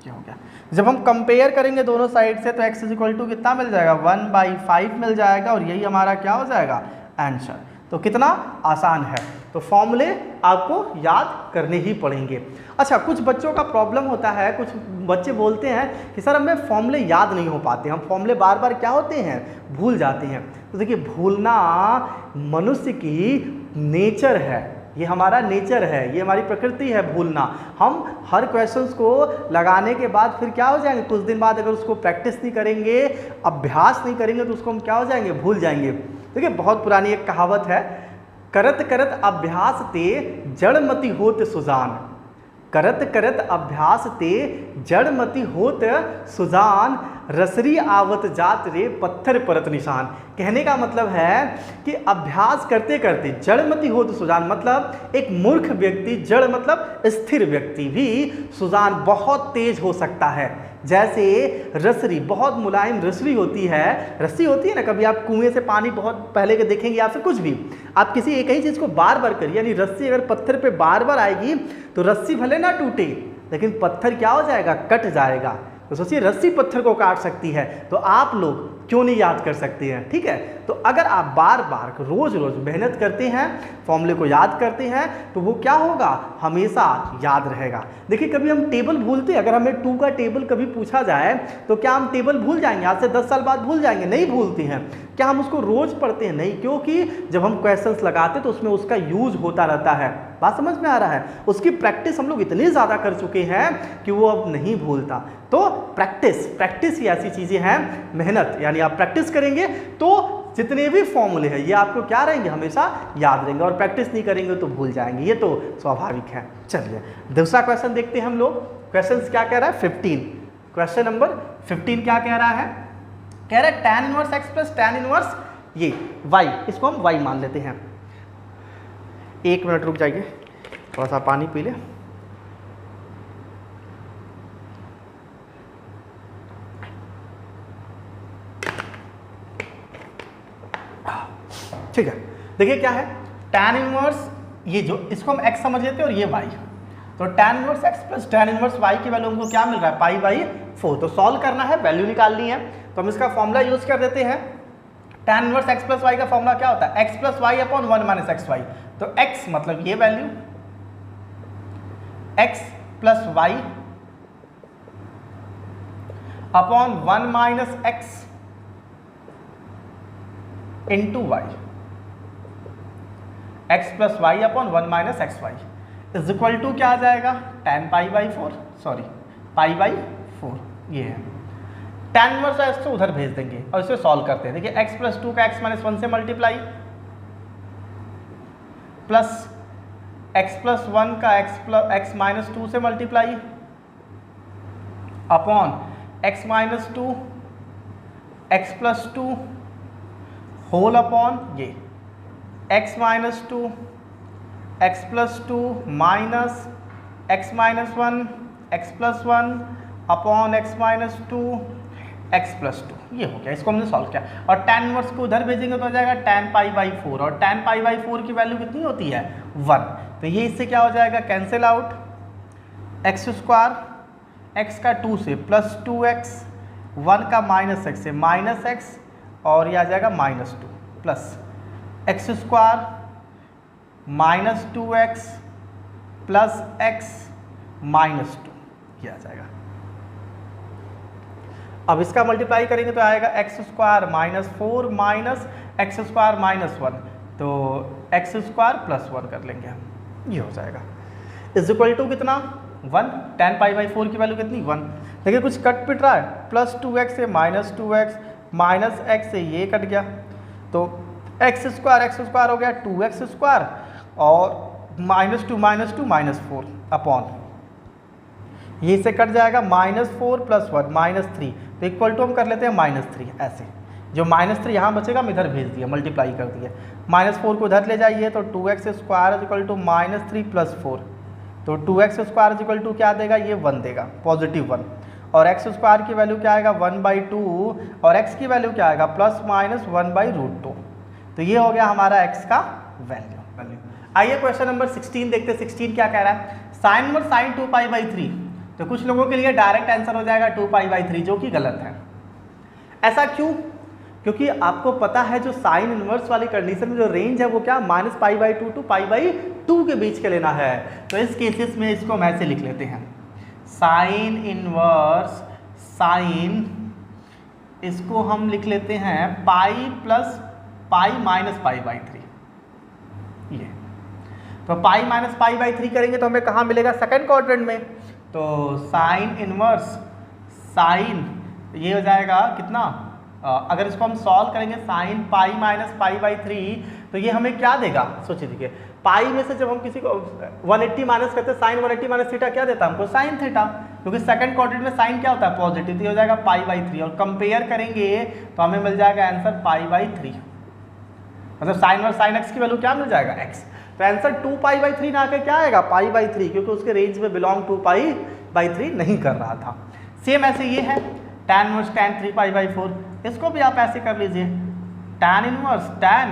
क्या हो गया, जब हम कंपेयर करेंगे दोनों साइड से तो x इज इक्वल टू कितना मिल जाएगा, 1/5 मिल जाएगा, और यही हमारा क्या हो जाएगा, आंसर। तो कितना आसान है। तो फॉर्मूले आपको याद करने ही पड़ेंगे। अच्छा, कुछ बच्चों का प्रॉब्लम होता है, कुछ बच्चे बोलते हैं कि सर हमें फॉर्मूले याद नहीं हो पाते, हम फॉर्मूले बार बार क्या होते हैं, भूल जाते हैं। तो देखिए भूलना मनुष्य की नेचर है, ये हमारा नेचर है, ये हमारी प्रकृति है भूलना। हम हर क्वेश्चंस को लगाने के बाद फिर क्या हो जाएंगे, कुछ दिन बाद अगर उसको प्रैक्टिस नहीं करेंगे, अभ्यास नहीं करेंगे तो उसको हम क्या हो जाएंगे, भूल जाएंगे। देखिए बहुत पुरानी एक कहावत है, करत करत अभ्यास ते जड़मति होत सुजान। करत करत अभ्यास ते जड़मति होत सुजान, रसरी आवत जात रे पत्थर परत निशान। कहने का मतलब है कि अभ्यास करते करते जड़मति होत सुजान, मतलब एक मूर्ख व्यक्ति, जड़ मतलब स्थिर व्यक्ति भी सुजान बहुत तेज हो सकता है। जैसे रसरी बहुत मुलायम रसरी होती है, रस्सी होती है ना, कभी आप कुएं से पानी बहुत पहले के देखेंगे या फिर कुछ भी, आप किसी एक ही चीज़ को बार बार करिए, यानी रस्सी अगर पत्थर पे बार बार आएगी तो रस्सी भले ना टूटे लेकिन पत्थर क्या हो जाएगा, कट जाएगा। तो सोचिए रस्सी पत्थर को काट सकती है, तो आप लोग क्यों नहीं याद कर सकते हैं, ठीक है। तो अगर आप बार बार रोज रोज मेहनत करते हैं, फॉर्मूले को याद करते हैं, तो वो क्या होगा, हमेशा याद रहेगा। देखिए कभी हम टेबल भूलते हैं, अगर हमें 2 का टेबल कभी पूछा जाए तो क्या हम टेबल भूल जाएंगे, आज से 10 साल बाद भूल जाएंगे, नहीं भूलते हैं। क्या हम उसको रोज पढ़ते हैं, नहीं, क्योंकि जब हम क्वेश्चंस लगाते तो उसमें उसका यूज होता रहता है। बात समझ में आ रहा है, उसकी प्रैक्टिस हम लोग इतनी ज़्यादा कर चुके हैं कि वो अब नहीं भूलता। तो प्रैक्टिस ही ऐसी चीज़ें हैं, मेहनत, यानी आप प्रैक्टिस करेंगे तो जितने भी फॉर्मूले हैं ये आपको क्या रहेंगे, हमेशा याद रहेंगे, और प्रैक्टिस नहीं करेंगे तो भूल जाएंगे, ये तो स्वाभाविक है। चलिए दूसरा क्वेश्चन देखते हैं हम लोग। क्वेश्चन क्या कह रहा है, 15, क्वेश्चन नंबर 15 क्या कह रहा है, कह रहा है tan inverse x plus tan inverse ये y, इसको हम y मान लेते हैं। 1 मिनट रुक जाइए, थोड़ा सा पानी पी ले। ठीक है, देखिए क्या है, tan इनवर्स ये जो, इसको हम x समझ लेते हैं और ये y। तो tan inverse x plus tan inverse y की वैल्यू हमको क्या मिल रहा है, π/4। तो सॉल्व करना है, वैल्यू निकालनी है, तो हम इसका फॉर्मूला यूज कर देते हैं। tan inverse x plus y का फॉर्मूला क्या होता है, x plus y upon 1 minus x y. तो x मतलब ये value, x plus y upon 1 minus x into y, x plus y upon 1 minus x y is equal to क्या आ जाएगा, tan π/4, सॉरी π/4 ये है। tan इनवर्स x तो उधर भेज देंगे और इसे सॉल्व करते हैं। देखिए x प्लस 2 का x माइनस 1 से मल्टीप्लाई, प्लस x+1 का x-2 से multiply upon x-2 x+2 whole upon ये x-2 x+2 minus x-1 x+1 upon x-2 x+2, ये हो गया। इसको हमने सॉल्व किया और tan इनवर्स को उधर भेजेंगे तो हो जाएगा tan π/4 और tan π/4 की वैल्यू कितनी होती है 1। तो ये इससे क्या हो जाएगा कैंसिल आउट, x² x का 2 से प्लस 2x 1 का माइनस x से माइनस x और ये आ जाएगा -2 plus x² -2x plus x -2, ये आ जाएगा। अब इसका मल्टीप्लाई करेंगे तो आएगा x² -4 माइनस x² -1, तो x² +1 कर लेंगे हम, ये हो जाएगा इज इक्वल टू कितना 1। tan π/4 की वैल्यू कितनी 1। देखिए कुछ कट पिट रहा है, +2x से -2x माइनस x से ये कट गया तो x² हो गया 2x² और -2 -4 अपॉन ये से कट जाएगा -4 + 1 -3, तो इक्वल टू हम कर लेते हैं -3 ऐसे। जो -3 यहाँ बचेगा हम इधर भेज दिए, मल्टीप्लाई कर दिए। -4 को उधर ले जाइए तो 2x² -3 + 4, तो 2x² क्या देगा, ये 1 देगा, +1। और x² की वैल्यू क्या आएगा 1/2 और x की वैल्यू क्या आएगा ±1/√2। तो ये हो गया हमारा x का वैल्यू। आइए क्वेश्चन नंबर 16 देखते हैं। 16 क्या कह रहा है, साइन इनवर्स sin 2π/3। तो कुछ लोगों के लिए डायरेक्ट आंसर हो जाएगा 2π/3, जो कि गलत है। ऐसा क्यों? क्योंकि आपको पता है जो साइन इनवर्स वाली कंडीशन में जो रेंज है वो क्या -π/2 to π/2 के बीच के लेना है। तो इस केसेस में इसको हम ऐसे लिख लेते हैं, साइन इनवर्स साइन, इसको हम लिख लेते हैं पाई प्लस पाई माइनस π/3। ये तो पाई माइनस π/3 करेंगे तो हमें कहाँ मिलेगा, सेकंड क्वाड्रेंट में। तो साइन इनवर्स साइन ये हो जाएगा कितना, अगर इसको हम सॉल्व करेंगे साइन पाई माइनस π/3 तो ये हमें क्या देगा, सोचिए। देखिए पाई में से जब हम किसी को 180 माइनस करते हैं, साइन 180 माइनस थीटा क्या देता है हमको, साइन थीटा, क्योंकि सेकंड क्वाड्रेंट में साइन क्या होता है पॉजिटिव, तो ये हो जाएगा π/3 और कंपेयर करेंगे तो हमें मिल जाएगा आंसर π/3। मतलब साइन और साइन एक्स की वैल्यू क्या मिल जाएगा x, तो आंसर 2π/3 ना आकर क्या आएगा π/3, क्योंकि उसके रेंज में बिलोंग 2π/3 नहीं कर रहा था। सेम ऐसे ये है tan इनवर्स tan 3π/4, इसको भी आप ऐसे कर लीजिए, tan inverse tan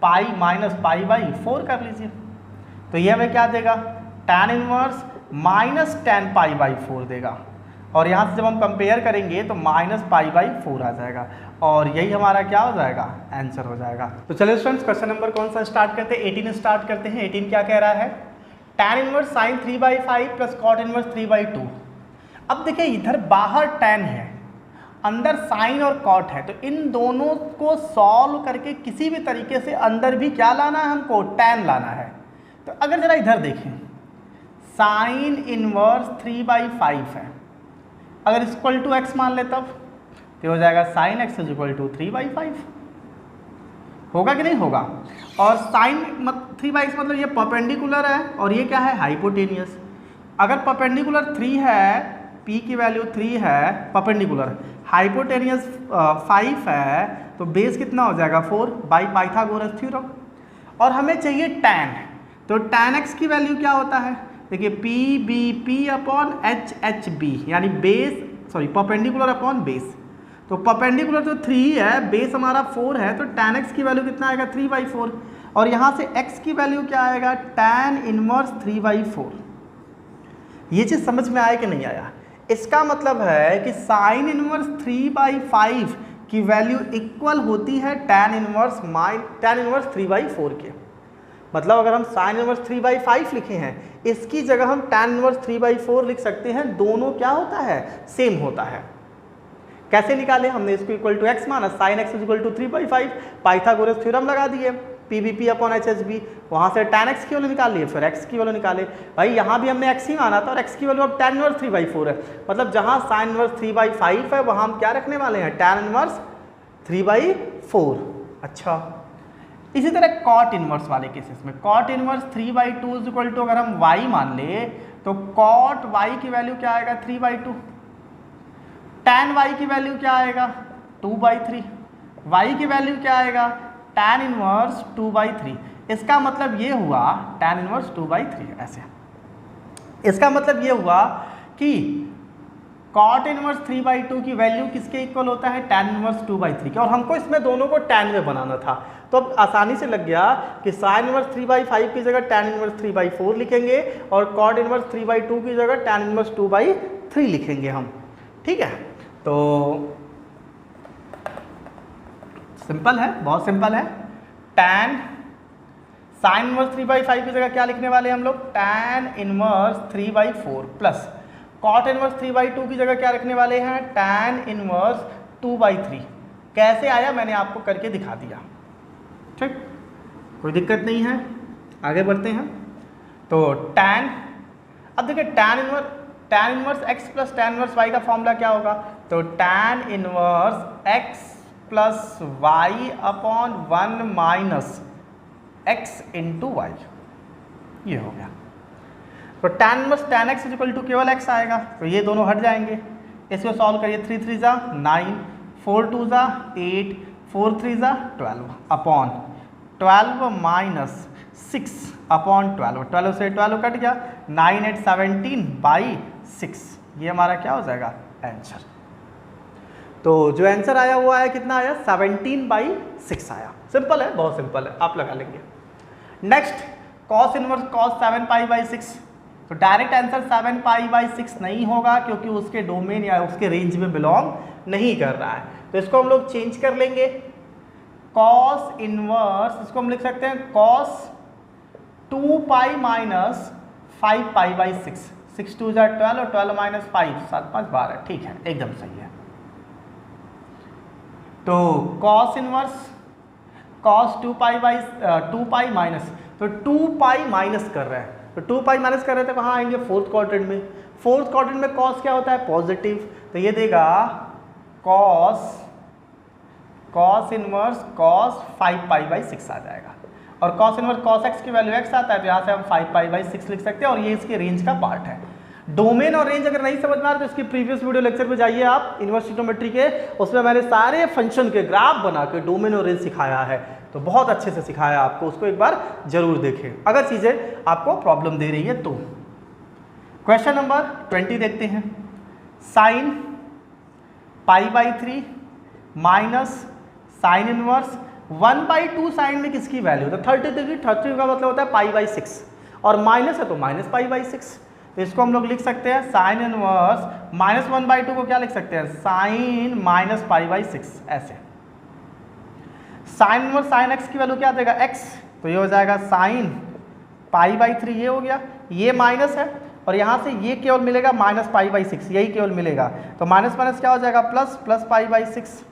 pi minus π/4 कर लीजिए। तो ये हमें क्या देगा, tan इनवर्स माइनस tan π/4 देगा और यहाँ से जब हम कंपेयर करेंगे तो माइनस π/4 आ जाएगा और यही हमारा क्या हो जाएगा, आंसर हो जाएगा। तो चलिए स्टूडेंट्स क्वेश्चन नंबर कौन सा स्टार्ट करते हैं, 18 स्टार्ट करते हैं। 18 क्या कह रहा है, tan inverse sin 3/5 plus cot inverse 3/2। अब देखिए इधर बाहर tan है, अंदर साइन और कॉट है, तो इन दोनों को सॉल्व करके किसी भी तरीके से अंदर भी क्या लाना है हमको, tan लाना है। तो अगर जरा इधर देखें, साइन इनवर्स 3/5 है, अगर इक्वल टू x मान ले तब तो हो जाएगा sine x is equal to 3/5, होगा कि नहीं होगा। और साइन 3/5 मतलब ये परपेंडिकुलर है और ये क्या है हाइपोटेनियस। अगर परपेंडिकुलर 3 है, p की वैल्यू 3 है, परपेंडिकुलर, हाइपोटेनियस 5 है, तो बेस कितना हो जाएगा 4 बाई पाइथागोरस थ्योरम। और हमें चाहिए tan, तो tan x की वैल्यू क्या होता है, देखिए p/b अपॉन h/b, यानी base sorry perpendicular upon base. तो परपेंडिकुलर तो 3 है, बेस हमारा 4 है, तो tan x की वैल्यू कितना आएगा 3/4 और यहाँ से x की वैल्यू क्या आएगा tan इनवर्स 3/4। ये चीज़ समझ में आया कि नहीं आया, इसका मतलब है कि साइन इनवर्स 3/5 की वैल्यू इक्वल होती है tan इनवर्स 3/4 के। मतलब अगर हम साइन इनवर्स 3/5 लिखे हैं, इसकी जगह हम tan इनवर्स 3/4 लिख सकते हैं, दोनों क्या होता है सेम होता है। कैसे निकाले, हमने इसको इक्वल टू x माना, sine x is equal to 3/5, Pythagoras theorem लगा दिए, p/b अपॉन h/b, वहाँ से tan x की वैल्यू निकाल लिए, फिर x की वैल्यू निकाले। भाई यहाँ भी हमने x ही माना था और x की वैल्यू अब tan इनवर्स 3/4 है, मतलब जहाँ साइन इनवर्स 3/5 है वहाँ हम क्या रखने वाले हैं tan इनवर्स 3/4। अच्छा इसी तरह कॉट इनवर्स वाले केसेस में cot inverse 3/2 is equal to, अगर हम y मान ले तो कॉट y की वैल्यू क्या आएगा 3/2, tan y की वैल्यू क्या आएगा 2/3, y की वैल्यू क्या आएगा tan इनवर्स 2/3। इसका मतलब ये हुआ tan इनवर्स 2/3 ऐसे। इसका मतलब ये हुआ कि कॉट इनवर्स 3/2 की वैल्यू किसके इक्वल होता है tan इनवर्स 2/3 के, और हमको इसमें दोनों को tan में बनाना था, तो अब आसानी से लग गया कि sin इनवर्स 3/5 की जगह tan इनवर्स 3/4 लिखेंगे और कॉट इनवर्स 3/2 की जगह tan इनवर्स 2/3 लिखेंगे हम। ठीक है, तो सिंपल है, बहुत सिंपल है। tan sin इनवर्स 3/5 की जगह क्या लिखने वाले हैं हम लोग tan inverse 3/4 plus cot inverse 3/2 की जगह क्या रखने वाले हैं tan इनवर्स 2/3। कैसे आया मैंने आपको करके दिखा दिया, ठीक, कोई दिक्कत नहीं है। आगे बढ़ते हैं। तो tan, अब देखिए tan inverse x plus tan inverse y का फॉर्मूला क्या होगा, तो tan inverse x plus y upon 1 minus x into y, ये हो गया। तो tan inverse tan x is equal to केवल x आएगा, तो ये दोनों हट जाएंगे। इसको सॉल्व करिए, 3 3 जा 9, 4 2 जा 8, 4 3 जा 12 अपॉन 12 माइनस 6 अपॉन 12, 12 से 12 कट गया, 9 8 17/6, ये हमारा क्या हो जाएगा आंसर। तो जो आंसर आया वो आया कितना आया 17/6 आया। सिंपल है, बहुत सिंपल है, आप लगा लेंगे। नेक्स्ट cos इनवर्स cos 7π/6, तो डायरेक्ट आंसर 7π/6 नहीं होगा क्योंकि उसके डोमेन या उसके रेंज में बिलोंग नहीं कर रहा है, तो इसको हम लोग चेंज कर लेंगे। cos इनवर्स इसको हम लिख सकते हैं cos 2π माइनस 5π/6, 6 2 जा 12 और 12 माइनस 5 7 5 12, ठीक है, एकदम सही है। तो cos इनवर्स cos 2π माइनस, तो 2π माइनस कर रहे हैं, तो 2π माइनस कर रहे थे, कहाँ आएंगे फोर्थ क्वाड्रेंट में। फोर्थ क्वाड्रेंट में cos क्या होता है पॉजिटिव, तो ये देगा cos इनवर्स cos 5π/6 आ जाएगा, और cos इनवर्स cos x की वैल्यू x आता है, तो यहाँ से हम 5π/6 लिख सकते हैं, और ये इसके रेंज का पार्ट है। डोमेन और रेंज अगर नहीं समझ में आ रहा तो इसकी प्रीवियस वीडियो लेक्चर पे जाइए आप इनवर्स ट्रिग्नोमेट्री के, उसमें मैंने सारे फंक्शन के ग्राफ बना के डोमेन और रेंज सिखाया है, तो बहुत अच्छे से सिखाया आपको, उसको एक बार जरूर देखें अगर चीज़ें आपको प्रॉब्लम दे रही है तो। क्वेश्चन नंबर 20 देखते हैं। Sine π/3 minus sine inverse 1/2 sine में किसकी वैल्यू, तो 30 डिग्री, 30 का मतलब होता है π/6, और माइनस है तो माइनस π/6, तो इसको हम लोग लिख सकते हैं साइन इनवर्स -1/2 को क्या लिख सकते हैं साइन माइनस π/6 ऐसे। साइन इनवर्स साइन x की वैल्यू क्या देगा x, तो ये हो जाएगा साइन π/3, ये हो गया, ये माइनस है और यहाँ से ये केवल मिलेगा माइनस π/6, यही केवल मिलेगा, तो माइनस माइनस क्या हो जाएगा प्लस, प्लस π/6।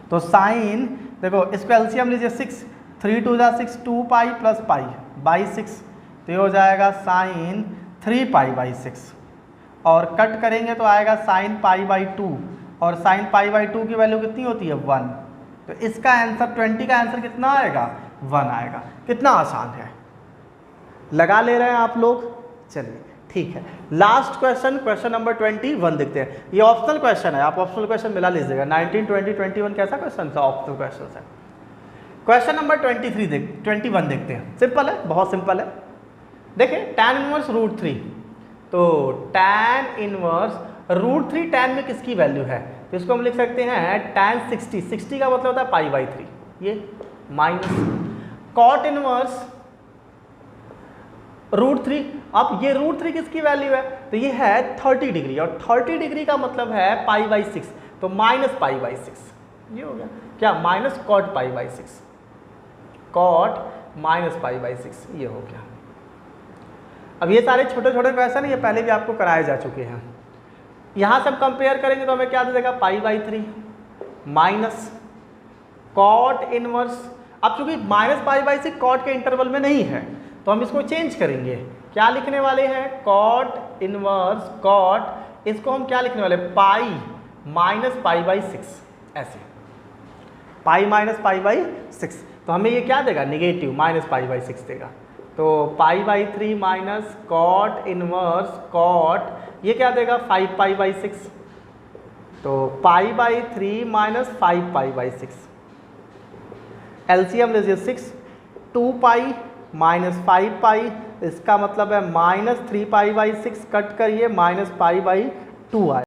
तो साइन देखो इसको एलसीएम लीजिए 6, 3 2 जा 6, 2π प्लस π/6, तो ये हो जाएगा साइन 3π/6, और कट करेंगे तो आएगा साइन π/2, और साइन π/2 की वैल्यू कितनी होती है 1, तो इसका आंसर 20 का आंसर कितना आएगा 1 आएगा। कितना आसान है, लगा ले रहे हैं आप लोग। चलिए ठीक है, लास्ट क्वेश्चन, क्वेश्चन नंबर 21 देखते हैं। ये ऑप्शनल क्वेश्चन है, आप ऑप्शनल क्वेश्चन मिला लीजिएगा। 19 20 21 कैसा क्वेश्चन था, ऑप्शनल क्वेश्चन है। क्वेश्चन नंबर 21 देखते हैं। सिंपल है, बहुत सिंपल है। देखिए tan इनवर्स √3, तो tan इनवर्स √3 tan में किसकी वैल्यू है, तो इसको हम लिख सकते हैं tan 60, 60 का मतलब होता है π/3, ये माइनस cot इनवर्स √3, अब ये √3 किसकी वैल्यू है, तो ये है 30 डिग्री, और 30 डिग्री का मतलब है π/6, तो माइनस π/6, ये हो गया क्या माइनस cot π/6, cot माइनस π/6, ये हो गया। अब ये सारे छोटे छोटे क्वेश्चन ये पहले भी आपको कराए जा चुके हैं। यहाँ से हम कंपेयर करेंगे तो हमें क्या दे देगा π/3 माइनस कॉट इनवर्स, अब चूंकि माइनस π/6 कॉट के इंटरवल में नहीं है तो हम इसको चेंज करेंगे, क्या लिखने वाले हैं कॉट इनवर्स कॉट, इसको हम क्या लिखने वाले पाई माइनस π/6, ऐसे पाई माइनस π/6। तो हमें ये क्या देगा, निगेटिव -π/6 देगा। तो π/3 माइनस कॉट इनवर्स कॉट ये क्या देगा 5π/6। तो π/3 माइनस 5π/6 एलसीएम लीजिए 6, 2π माइनस 5π, इसका मतलब है -3π/6 कट करिए -π/2 आए।